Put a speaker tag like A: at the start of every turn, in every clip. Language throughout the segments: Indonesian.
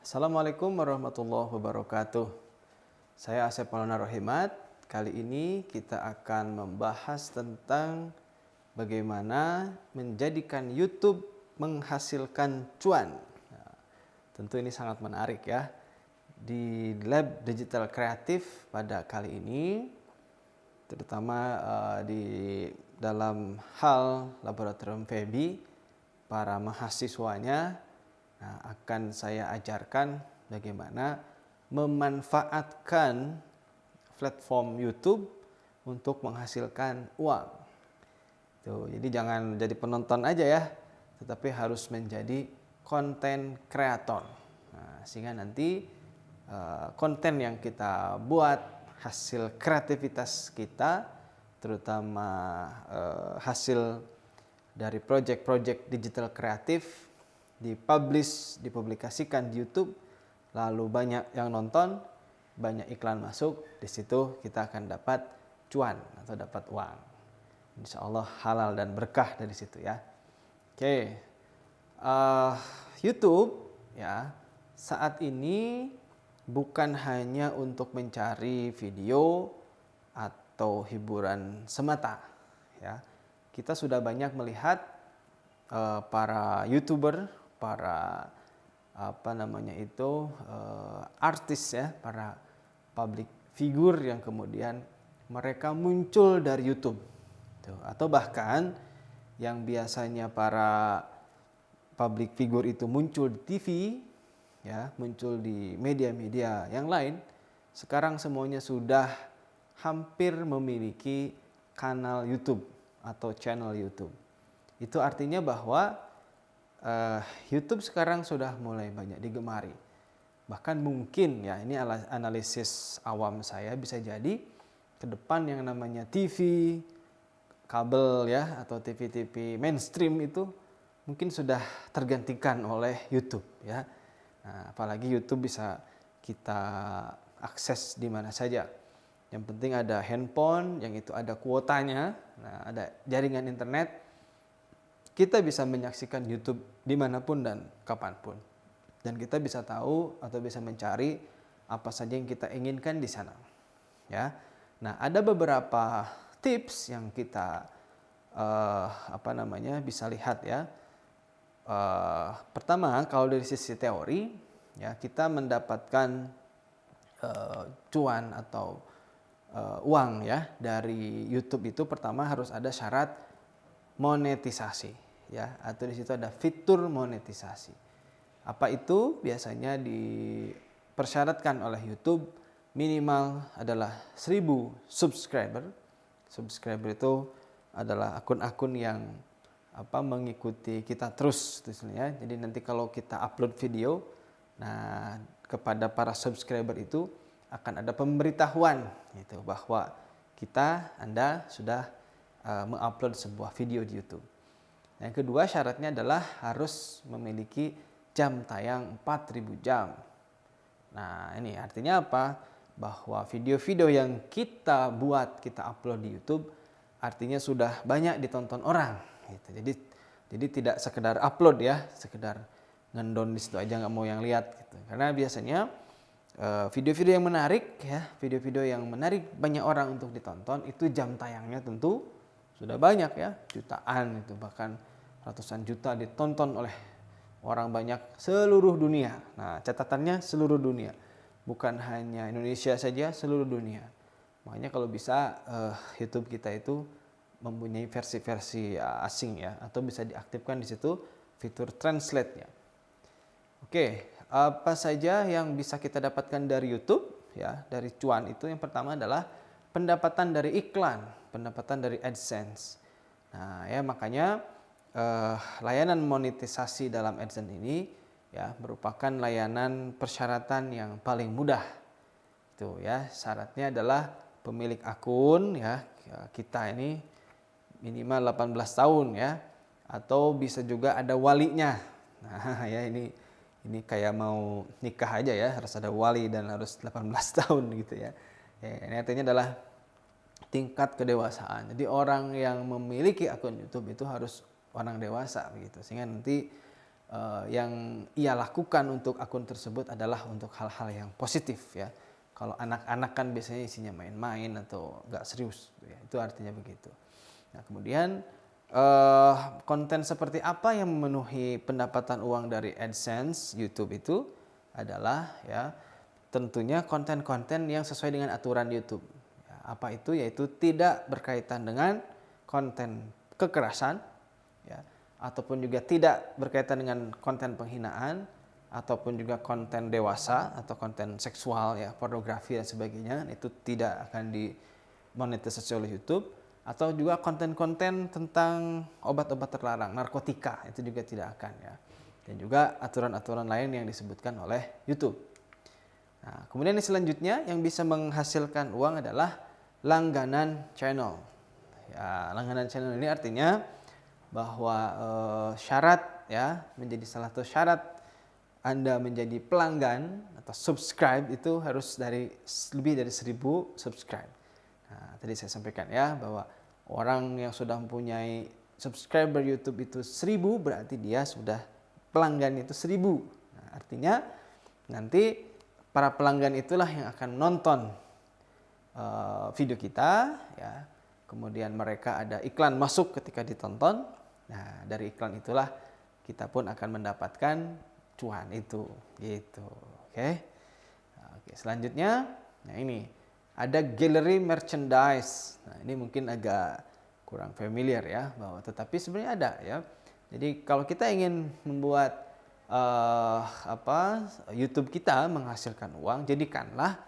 A: Assalamualaikum warahmatullahi wabarakatuh. Saya Asep Maulana Rohimat. Kali ini kita akan membahas tentang bagaimana menjadikan YouTube menghasilkan cuan. Nah, tentu ini sangat menarik ya. Di Lab Digital Kreatif pada kali ini, terutama di dalam hal laboratorium FEBI, para mahasiswanya akan saya ajarkan bagaimana memanfaatkan platform YouTube untuk menghasilkan uang. Tuh, jadi jangan jadi penonton aja ya, tetapi harus menjadi konten kreator. Nah, sehingga nanti konten yang kita buat, hasil kreativitas kita, terutama hasil dari proyek-proyek digital kreatif, dipublikasikan di YouTube, lalu banyak yang nonton, banyak iklan masuk, di situ kita akan dapat cuan atau dapat uang. Insya Allah halal dan berkah dari situ ya. Oke, YouTube ya saat ini bukan hanya untuk mencari video atau hiburan semata ya. Kita sudah banyak melihat para YouTuber, para artis ya, para public figure yang kemudian mereka muncul dari YouTube. Atau bahkan yang biasanya para public figure itu muncul di TV ya, muncul di media-media yang lain, sekarang semuanya sudah hampir memiliki kanal YouTube atau channel YouTube. Itu artinya bahwa YouTube sekarang sudah mulai banyak digemari. Bahkan mungkin ya, ini analisis awam saya, bisa jadi ke depan yang namanya TV kabel ya atau TV-TV mainstream itu mungkin sudah tergantikan oleh YouTube ya. Nah, apalagi YouTube bisa kita akses di mana saja. Yang penting ada handphone, yang itu ada kuotanya, nah, ada jaringan internet. Kita bisa menyaksikan YouTube dimanapun dan kapanpun. Dan kita bisa tahu atau bisa mencari apa saja yang kita inginkan di sana. Ya, nah ada beberapa tips yang kita bisa lihat ya. Pertama, kalau dari sisi teori, ya kita mendapatkan cuan atau uang ya dari YouTube itu pertama harus ada syarat monetisasi. Ya, atau di situ ada fitur monetisasi. Apa itu? Biasanya dipersyaratkan oleh YouTube minimal adalah 1000 subscriber. Subscriber itu adalah akun-akun yang mengikuti kita terus ya. Jadi nanti kalau kita upload video, nah kepada para subscriber itu akan ada pemberitahuan gitu bahwa Anda sudah mengupload sebuah video di YouTube. Yang kedua, syaratnya adalah harus memiliki jam tayang 4000 jam. Nah, ini artinya apa? Bahwa video-video yang kita buat, kita upload di YouTube, artinya sudah banyak ditonton orang. Gitu. Jadi tidak sekedar upload ya, sekedar ngendon di situ aja nggak mau yang lihat. Gitu. Karena biasanya video-video yang menarik ya, video-video yang menarik banyak orang untuk ditonton, itu jam tayangnya tentu sudah banyak ya, jutaan itu, bahkan ratusan juta ditonton oleh orang banyak seluruh dunia. Nah, catatannya seluruh dunia, bukan hanya Indonesia saja, seluruh dunia. Makanya kalau bisa YouTube kita itu mempunyai versi-versi asing ya, atau bisa diaktifkan di situ fitur translate-nya. Oke, apa saja yang bisa kita dapatkan dari YouTube ya, dari cuan itu? Yang pertama adalah pendapatan dari iklan, pendapatan dari AdSense. Nah, ya makanya layanan monetisasi dalam AdSense ini ya merupakan layanan persyaratan yang paling mudah. Itu ya, syaratnya adalah pemilik akun ya, kita ini minimal 18 tahun ya, atau bisa juga ada walinya. Nah, ya ini kayak mau nikah aja ya, harus ada wali dan harus 18 tahun gitu ya. Ini artinya adalah tingkat kedewasaan. Jadi orang yang memiliki akun YouTube itu harus orang dewasa begitu. Sehingga nanti yang ia lakukan untuk akun tersebut adalah untuk hal-hal yang positif ya. Kalau anak-anak kan biasanya isinya main-main atau nggak serius, ya. Itu artinya begitu. Nah kemudian konten seperti apa yang memenuhi pendapatan uang dari AdSense YouTube itu adalah ya tentunya konten-konten yang sesuai dengan aturan YouTube. Ya, apa itu? Yaitu tidak berkaitan dengan konten kekerasan, ya, ataupun juga tidak berkaitan dengan konten penghinaan, ataupun juga konten dewasa atau konten seksual ya, pornografi dan sebagainya, itu tidak akan dimonetisasi oleh YouTube. Atau juga konten-konten tentang obat-obat terlarang, narkotika, itu juga tidak akan ya. Dan juga aturan-aturan lain yang disebutkan oleh YouTube. Nah, kemudian yang selanjutnya yang bisa menghasilkan uang adalah langganan channel. Ya, langganan channel ini artinya bahwa syarat ya, menjadi salah satu syarat Anda menjadi pelanggan atau subscribe itu harus lebih dari 1000 subscribe. Nah, tadi saya sampaikan ya bahwa orang yang sudah mempunyai subscriber YouTube itu 1000 berarti dia sudah pelanggan itu 1000. Nah, artinya nanti para pelanggan itulah yang akan nonton video kita ya. Kemudian mereka ada iklan masuk ketika ditonton. Nah, dari iklan itulah kita pun akan mendapatkan cuan itu gitu. Oke. Oke, selanjutnya nah ini ada gallery merchandise. Nah, ini mungkin agak kurang familiar ya, tetapi sebenarnya ada ya. Jadi kalau kita ingin membuat YouTube kita menghasilkan uang, jadikanlah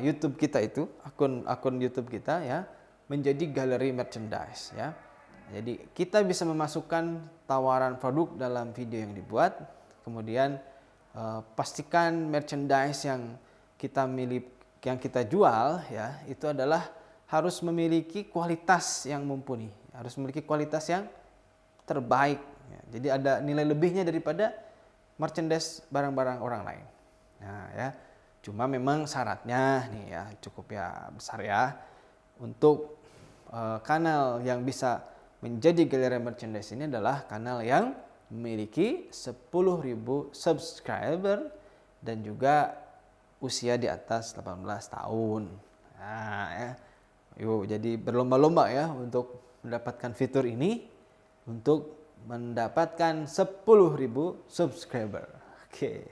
A: YouTube kita itu akun YouTube kita ya menjadi galeri merchandise ya. Jadi kita bisa memasukkan tawaran produk dalam video yang dibuat, kemudian pastikan merchandise yang kita jual ya itu adalah harus memiliki kualitas yang mumpuni, harus memiliki kualitas yang terbaik. Ya, jadi ada nilai lebihnya daripada merchandise barang-barang orang lain. Nah ya, cuma memang syaratnya nih ya cukup ya besar ya untuk kanal yang bisa menjadi galeri merchandise ini adalah kanal yang memiliki 10.000 subscriber dan juga usia di atas 18 tahun. Nah ya, yuk jadi berlomba-lomba ya untuk mendapatkan fitur ini untuk mendapatkan 10.000 subscriber. Oke.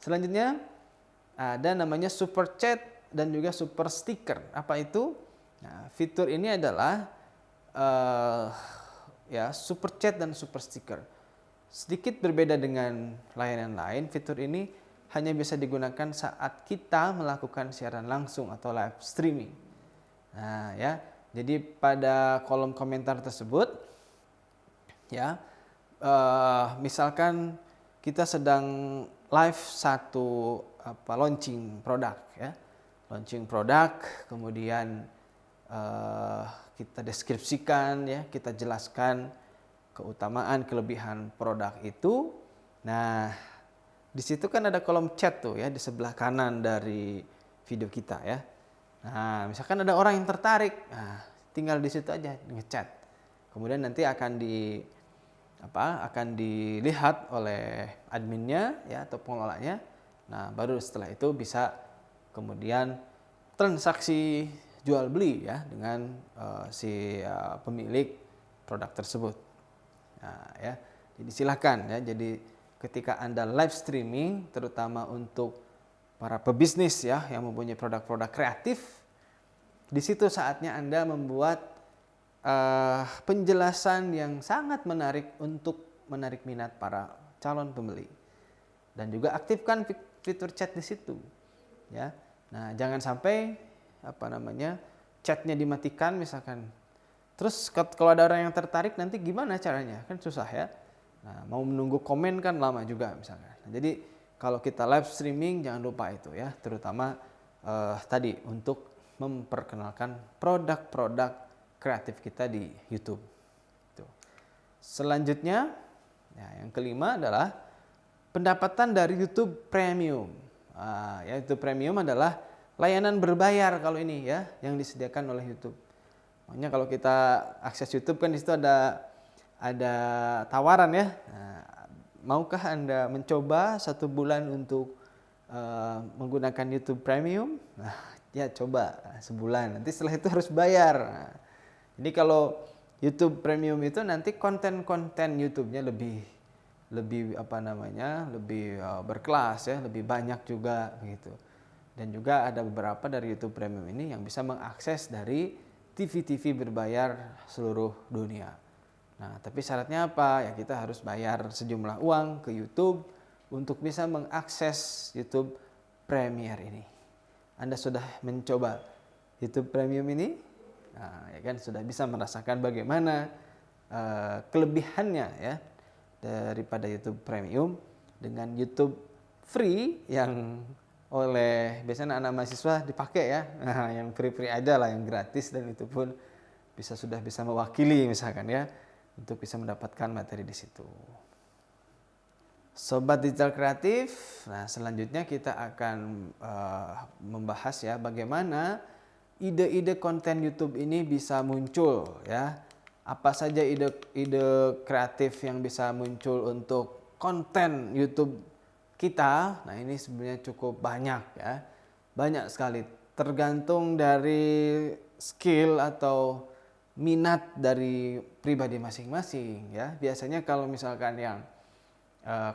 A: Selanjutnya ada namanya super chat dan juga super sticker. Apa itu? Nah, fitur ini adalah ya super chat dan super sticker. Sedikit berbeda dengan layanan lain, fitur ini hanya bisa digunakan saat kita melakukan siaran langsung atau live streaming. Nah, ya. Jadi pada kolom komentar tersebut ya, misalkan kita sedang live satu launching produk ya, kemudian kita deskripsikan ya, kita jelaskan keutamaan kelebihan produk itu. Nah, di situ kan ada kolom chat tuh ya di sebelah kanan dari video kita ya. Nah, misalkan ada orang yang tertarik, nah, tinggal di situ aja ngechat. Kemudian nanti akan dilihat oleh adminnya ya atau pengelolanya. Nah, baru setelah itu bisa kemudian transaksi jual beli ya dengan si pemilik produk tersebut. Nah, ya. Jadi silakan ya. Jadi ketika Anda live streaming terutama untuk para pebisnis ya yang mempunyai produk-produk kreatif, di situ saatnya Anda membuat penjelasan yang sangat menarik untuk menarik minat para calon pembeli. Dan juga aktifkan fitur chat di situ. Ya. Nah, jangan sampai chatnya dimatikan misalkan. Terus kalau ada orang yang tertarik nanti gimana caranya? Kan susah ya. Nah, mau menunggu komen kan lama juga misalkan. Nah, jadi kalau kita live streaming jangan lupa itu ya, terutama tadi untuk memperkenalkan produk-produk kreatif kita di YouTube. Selanjutnya, ya, yang kelima adalah pendapatan dari YouTube Premium. Ya, YouTube Premium adalah layanan berbayar kalau ini ya, yang disediakan oleh YouTube. Makanya kalau kita akses YouTube kan di situ ada tawaran ya. Nah, maukah Anda mencoba 1 bulan untuk menggunakan YouTube Premium? Nah, ya coba sebulan. Nanti setelah itu harus bayar. Nah, jadi kalau YouTube Premium itu nanti konten-konten YouTube-nya lebih lebih berkelas ya, lebih banyak juga begitu. Dan juga ada beberapa dari YouTube Premium ini yang bisa mengakses dari TV-TV berbayar seluruh dunia. Nah, tapi syaratnya apa? Ya kita harus bayar sejumlah uang ke YouTube untuk bisa mengakses YouTube Premier ini. Anda sudah mencoba YouTube Premium ini? Nah, ya kan sudah bisa merasakan bagaimana kelebihannya ya daripada YouTube Premium dengan YouTube Free yang biasanya anak mahasiswa dipakai ya. Nah, yang free aja lah, yang gratis, dan itu pun sudah bisa mewakili misalkan ya untuk bisa mendapatkan materi di situ. Sobat Digital Kreatif, nah selanjutnya kita akan membahas ya bagaimana ide-ide konten YouTube ini bisa muncul ya. Apa saja ide kreatif yang bisa muncul untuk konten YouTube kita. Nah, ini sebenarnya cukup banyak ya. Banyak sekali, tergantung dari skill atau minat dari pribadi masing-masing ya. Biasanya kalau misalkan yang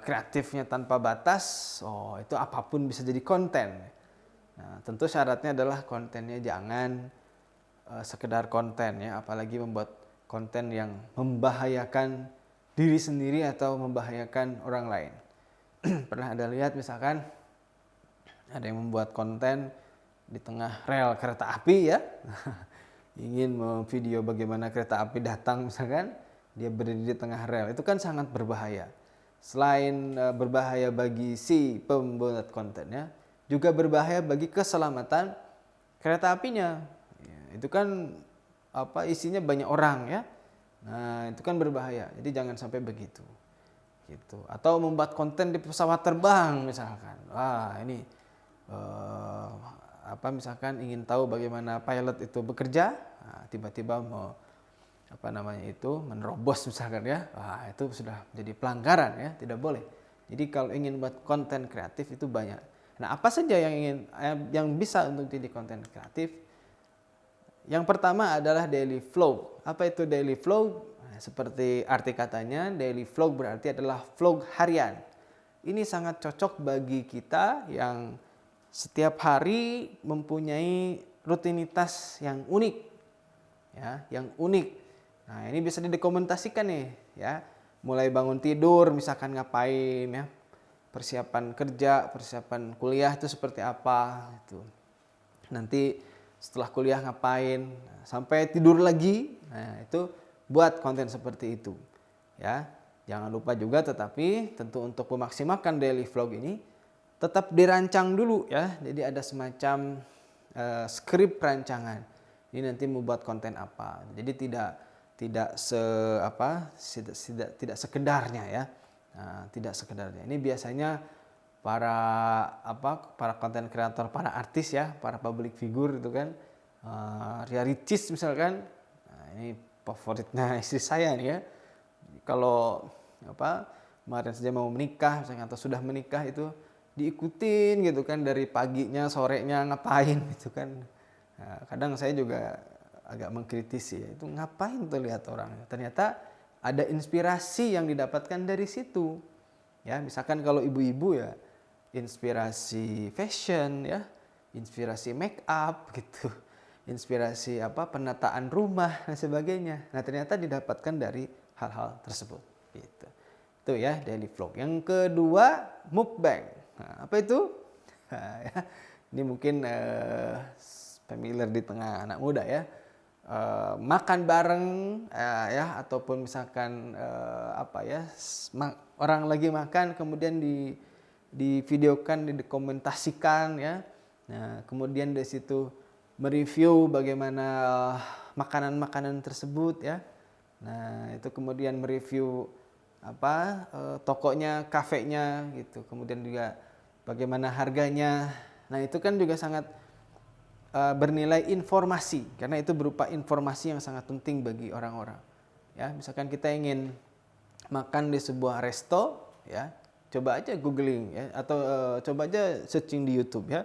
A: kreatifnya tanpa batas, itu apapun bisa jadi konten. Nah, tentu syaratnya adalah kontennya jangan sekedar konten ya, apalagi membuat konten yang membahayakan diri sendiri atau membahayakan orang lain. Pernah ada lihat misalkan ada yang membuat konten di tengah rel kereta api ya, ingin memvideo bagaimana kereta api datang misalkan, dia berdiri di tengah rel, itu kan sangat berbahaya. Selain berbahaya bagi si pembuat kontennya, juga berbahaya bagi keselamatan kereta apinya. Ya, itu kan isinya banyak orang ya. Nah, itu kan berbahaya. Jadi jangan sampai begitu. Gitu. Atau membuat konten di pesawat terbang misalkan. Wah, ini misalkan ingin tahu bagaimana pilot itu bekerja, nah, tiba-tiba menerobos misalkan ya. Wah, itu sudah jadi pelanggaran ya, tidak boleh. Jadi kalau ingin buat konten kreatif itu banyak. Nah, apa saja yang bisa untuk jadi konten kreatif? Yang pertama adalah daily vlog. Apa itu daily vlog? Nah, seperti arti katanya, daily vlog berarti adalah vlog harian. Ini sangat cocok bagi kita yang setiap hari mempunyai rutinitas yang unik. Ya, yang unik. Nah, ini bisa didokumentasikan nih, ya. Mulai bangun tidur misalkan ngapain ya. Persiapan kerja, persiapan kuliah itu seperti apa gitu. Nanti setelah kuliah ngapain, sampai tidur lagi. Nah, itu buat konten seperti itu. Ya. Jangan lupa juga tetapi tentu untuk memaksimalkan daily vlog ini tetap dirancang dulu ya. Jadi ada semacam skrip rancangan. Ini nanti membuat konten apa. Jadi tidak sekedarnya ya. Nah, tidak sekedarnya. Ini biasanya para konten kreator, para artis ya, para public figure itu kan, Ria Ricis misalkan. Nah, ini favoritnya istri saya nih ya. Kalau kemarin saja mau menikah misalkan, atau sudah menikah, itu diikutin gitu kan dari paginya sorenya ngapain gitu kan. Nah, kadang saya juga agak mengkritisi ya, itu ngapain tuh lihat orang. Ternyata ada inspirasi yang didapatkan dari situ. Ya, misalkan kalau ibu-ibu ya inspirasi fashion ya, inspirasi make up gitu. Inspirasi penataan rumah dan sebagainya. Nah, ternyata didapatkan dari hal-hal tersebut gitu. Itu ya daily vlog. Yang kedua, mukbang. Nah, apa itu? Nah, ya, ini mungkin familiar di tengah anak muda ya. Makan bareng ya, ataupun misalkan orang lagi makan kemudian divideokan, didokumentasikan ya. Nah, kemudian dari situ mereview bagaimana makanan-makanan tersebut ya. Nah, itu kemudian mereview tokonya, kafenya gitu. Kemudian juga bagaimana harganya. Nah, itu kan juga sangat bernilai informasi, karena itu berupa informasi yang sangat penting bagi orang-orang. Ya, misalkan kita ingin makan di sebuah resto, ya. Coba aja googling ya, atau coba aja searching di YouTube ya.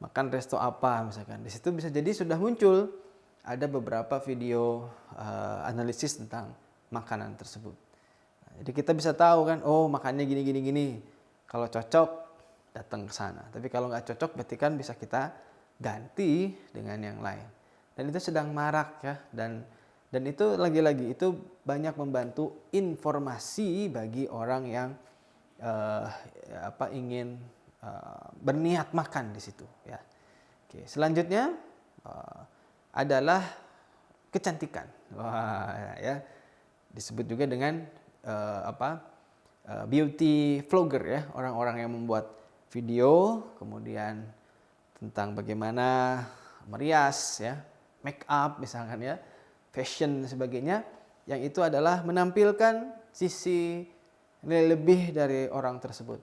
A: Makan resto apa misalkan. Di situ bisa jadi sudah muncul ada beberapa video analisis tentang makanan tersebut. Nah, jadi kita bisa tahu kan, oh makannya gini gini gini. Kalau cocok datang ke sana. Tapi kalau nggak cocok berarti kan bisa kita ganti dengan yang lain. Dan itu sedang marak ya, dan itu lagi-lagi itu banyak membantu informasi bagi orang yang ingin berniat makan di situ ya. Oke, selanjutnya adalah kecantikan. Wah ya, disebut juga dengan beauty vlogger ya, orang-orang yang membuat video kemudian tentang bagaimana merias ya, make up misalkan ya, fashion dan sebagainya, yang itu adalah menampilkan sisi nilai lebih dari orang tersebut.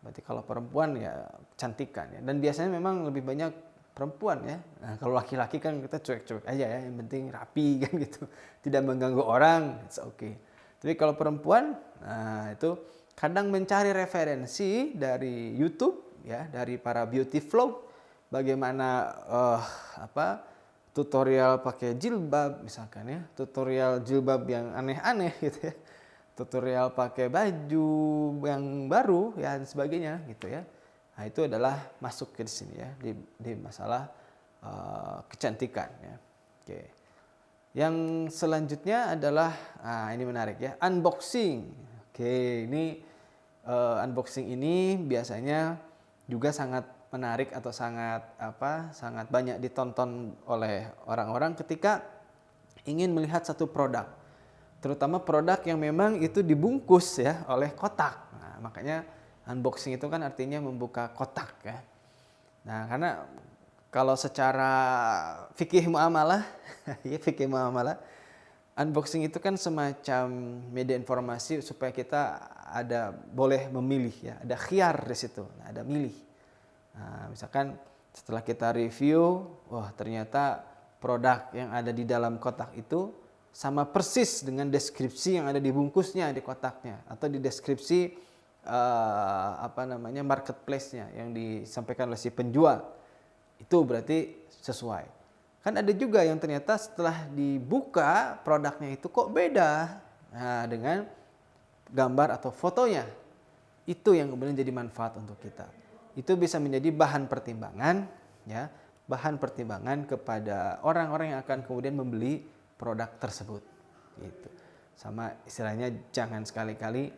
A: Berarti kalau perempuan ya cantikan ya, dan biasanya memang lebih banyak perempuan ya. Nah, kalau laki-laki kan kita cuek-cuek aja ya, yang penting rapi kan gitu, tidak mengganggu orang, it's okay. Tapi kalau perempuan, nah itu kadang mencari referensi dari YouTube ya, dari para beauty vlog, bagaimana tutorial pakai jilbab misalkan ya, tutorial jilbab yang aneh-aneh gitu ya, tutorial pakai baju yang baru ya dan sebagainya gitu ya. Nah, itu adalah masuk ke sini ya, di masalah kecantikan ya. Oke. Yang selanjutnya adalah ini menarik ya, unboxing. Oke, ini unboxing ini biasanya juga sangat menarik atau sangat banyak ditonton oleh orang-orang ketika ingin melihat satu produk. Terutama produk yang memang itu dibungkus ya oleh kotak. Nah, makanya unboxing itu kan artinya membuka kotak ya. Nah, karena kalau secara fikih muamalah, ya fikih muamalah, unboxing itu kan semacam media informasi supaya kita boleh memilih ya, ada khiyar di situ, ada milih. Nah, misalkan setelah kita review, wah ternyata produk yang ada di dalam kotak itu sama persis dengan deskripsi yang ada di bungkusnya, di kotaknya, atau di deskripsi marketplace-nya yang disampaikan oleh si penjual. Itu berarti sesuai. Kan ada juga yang ternyata setelah dibuka produknya itu kok beda dengan gambar atau fotonya. Itu yang kemudian jadi manfaat untuk kita. Itu bisa menjadi bahan pertimbangan ya, bahan pertimbangan kepada orang-orang yang akan kemudian membeli produk tersebut. Gitu. Sama istilahnya jangan sekali-kali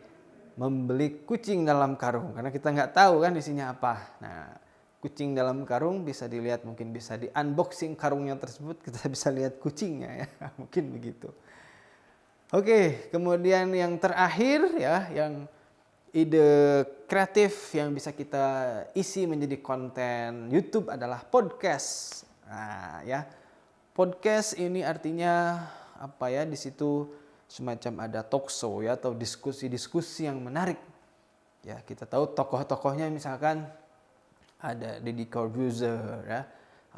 A: membeli kucing dalam karung karena kita nggak tahu kan isinya apa. Nah, kucing dalam karung bisa dilihat, mungkin bisa di unboxing karungnya tersebut, kita bisa lihat kucingnya ya, mungkin begitu. Oke, kemudian yang terakhir ya, yang ide kreatif yang bisa kita isi menjadi konten YouTube adalah podcast. Nah, ya. Podcast ini artinya apa ya? Di situ semacam ada talk show ya, atau diskusi-diskusi yang menarik. Ya, kita tahu tokoh-tokohnya misalkan ada Deddy Corbuzier ya,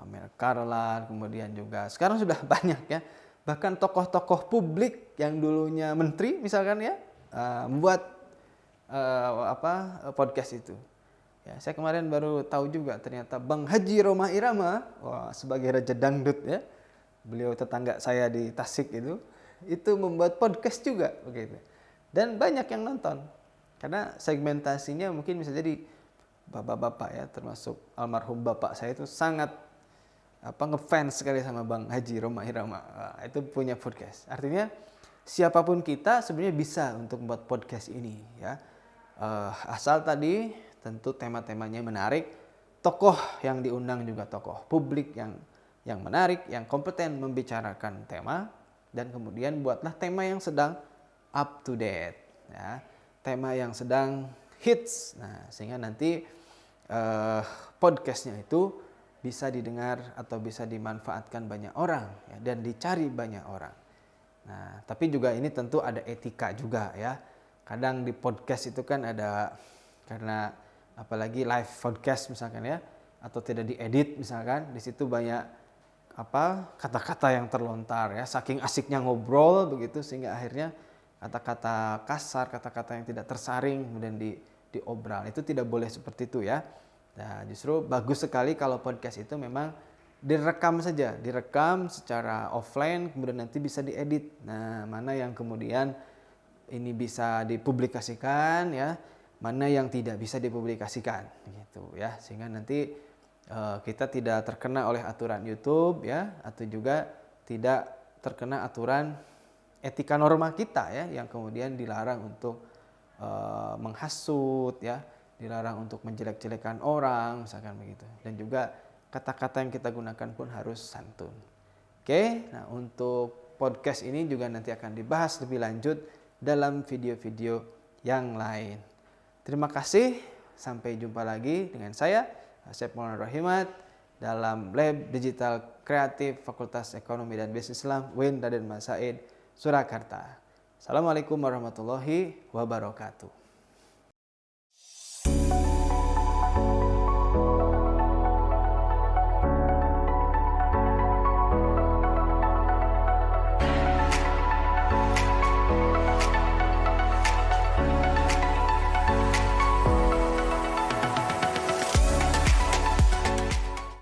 A: Amel Karlan, kemudian juga sekarang sudah banyak ya, bahkan tokoh-tokoh publik yang dulunya menteri misalkan ya, membuat podcast itu. Ya, saya kemarin baru tahu juga ternyata Bang Haji Rhoma Irama, sebagai raja dangdut ya, beliau tetangga saya di Tasik itu membuat podcast juga begitu. Dan banyak yang nonton. Karena segmentasinya mungkin bisa jadi bapak-bapak ya, termasuk almarhum bapak saya itu sangat ngefans sekali sama Bang Haji Rhoma Irama. Itu punya podcast. Artinya siapapun kita sebenarnya bisa untuk membuat podcast ini ya. Asal tadi tentu tema-temanya menarik, tokoh yang diundang juga tokoh publik yang menarik, yang kompeten membicarakan tema, dan kemudian buatlah tema yang sedang up to date ya, tema yang sedang hits. Nah, sehingga nanti podcastnya itu bisa didengar atau bisa dimanfaatkan banyak orang ya, dan dicari banyak orang. Nah, tapi juga ini tentu ada etika juga ya. Kadang di podcast itu kan ada, karena apalagi live podcast misalkan ya, atau tidak diedit misalkan, di situ banyak kata-kata yang terlontar ya, saking asiknya ngobrol begitu, sehingga akhirnya kata-kata kasar, kata-kata yang tidak tersaring kemudian diobral. Itu tidak boleh seperti itu ya. Nah, justru bagus sekali kalau podcast itu memang direkam saja, direkam secara offline kemudian nanti bisa diedit. Nah, mana yang kemudian ini bisa dipublikasikan ya, mana yang tidak bisa dipublikasikan gitu ya. Sehingga nanti kita tidak terkena oleh aturan YouTube ya, atau juga tidak terkena aturan etika norma kita ya, yang kemudian dilarang untuk menghasut ya, dilarang untuk menjelek-jelekan orang misalkan begitu. Dan juga kata-kata yang kita gunakan pun harus santun. Oke, nah untuk podcast ini juga nanti akan dibahas lebih lanjut dalam video-video yang lain. Terima kasih, sampai jumpa lagi dengan saya, Asep Maulana Rahimat, dalam Lab Digital Kreatif Fakultas Ekonomi dan Bisnis Islam UIN Raden Mas Said, Surakarta. Assalamualaikum warahmatullahi wabarakatuh.